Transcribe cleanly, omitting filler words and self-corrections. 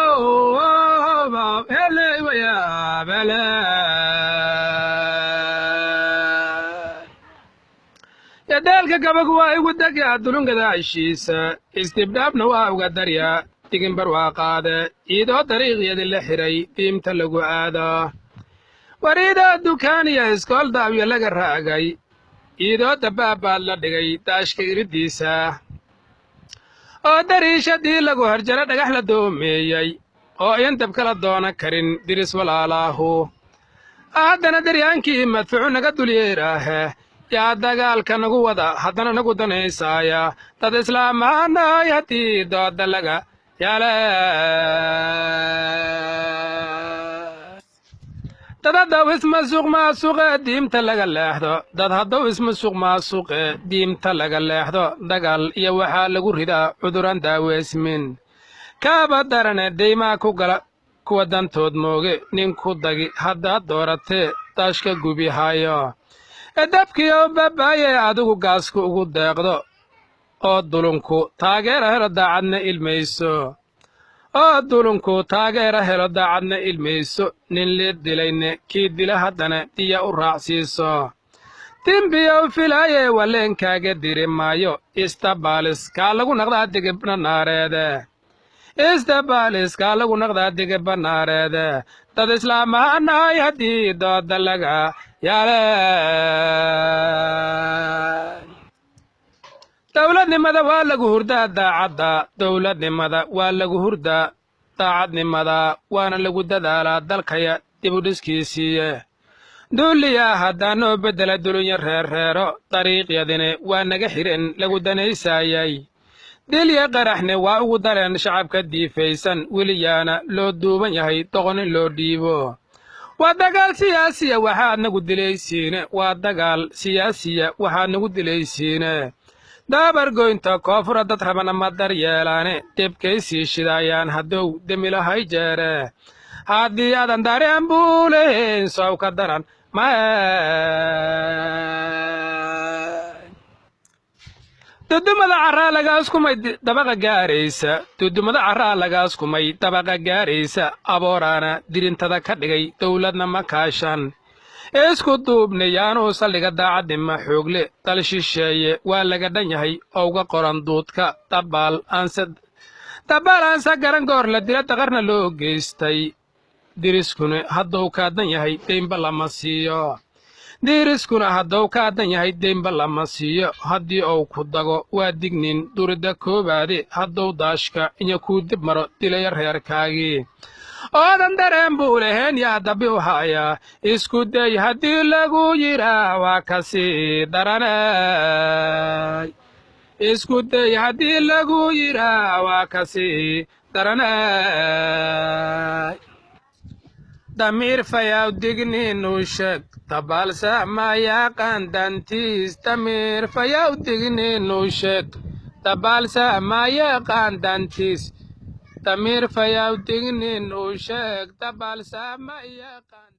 Oh, hele ya bele. Ya dalka gabagu waa igu dagya dulungada ashiisa istibdaabna waa uga darya digin barwaaqaade iidoo dariiqyadii la xiray diimta lagu aado wariida dukaaniya iskool daawyo laga raagay iidoo dabaabaad la dhigay daashka iridiisa oo dariishadii lagu harjaro dhagax la doomeeyey oo ayan dab kala doona karin diris walaalaahu haddana daryaankii madfuucu naga dulyeeraahe yaa dagaalka nagu wada haddana nagu danaysaaya dad islaamaanay haddii dooda laga yaale dad haddaw ismasuq maasuqe diimta laga leexdo dad haddaw ismasuq maasuqe diimta laga leexdo dagaal iyo waxaa lagu ridaa cuduran daaweysmin kaaba darane deymaa ku gala kuwa dantood mooge nin ku dagi haddaad dooratee daashka gubihayo edabkii oo baabaaye adigu gaasku ugu deeqdo oo dulunku taageera helo daacadna ilmayso oo dulunku taageera helo daacadna ilmayso nin lii dilayne kii dila haddana diya u raacsiiso dimbiyow filaaye waleenkaaga diri maayo istabaalis kaa lagu naqdaa digibna naareede istabaalis kaa lagu naqdaa digibba naareede dad islaamaanahay haddii dooda laga yaale dowladnimada waa lagu hurdaa daacadda dowladnimada waa lagu hurdaa daacadnimada waana lagu dadaalaa dalkaya dibudhiskiisiiye duuliyaa haddaa noo beddela dulunya reerreero dariiqyadine waa naga xidhen lagu danaysaayay dilya qaraxne waa ugu dareen shacabka diifaysan weliyaana loo duuban yahay doqonin loo dhiibo waa dagaal siyaasiya waxaad nagu dilaysiine waa dagaal siyaasiya waxaad nagu dilaysiine daabargoynta koonfura dad rabana ma daryeelaane debkay sii shidaayaan haddow demilahay jeere haddii aadan dareen buu lehayn soow ka daran dudumada carraa lagaaskumay dabaqa gaaraysa dudumada carraa lagaaskumay dabaqa gaaraysa abooraana dirintada ka dhigay dowladna ma kaashan isku duubnayaanuu saldhiga daacadnima xoogle dal shisheeye waa laga dhan yahay owga qoran duudka dabaal aanse garan goor la dila daqarna loo geystay diriskuna haddou kaadan yahay deynba lama siiyo diriskuna haddou kaadan yahay deynba lama siiyo haddii ou ku dago waa dignin durida koowaade haddou daashka iyo kuu dib maro dilaya reerkaagii oodan dareen buu lahayn yaa dabbi u haayaa isku day haddii lagu yidhaa waa ka sii daranay isku day haddii lagu yidhaa waa ka sii daranay damiir fayaw digniinu sheeg dabaalsa ma yaqaan dantiis damiir fayaw digniinu sheeg dabaalsa ma yaqaan dantiis damiir fayaw digniinu sheeg dabaalsa ma yaqaan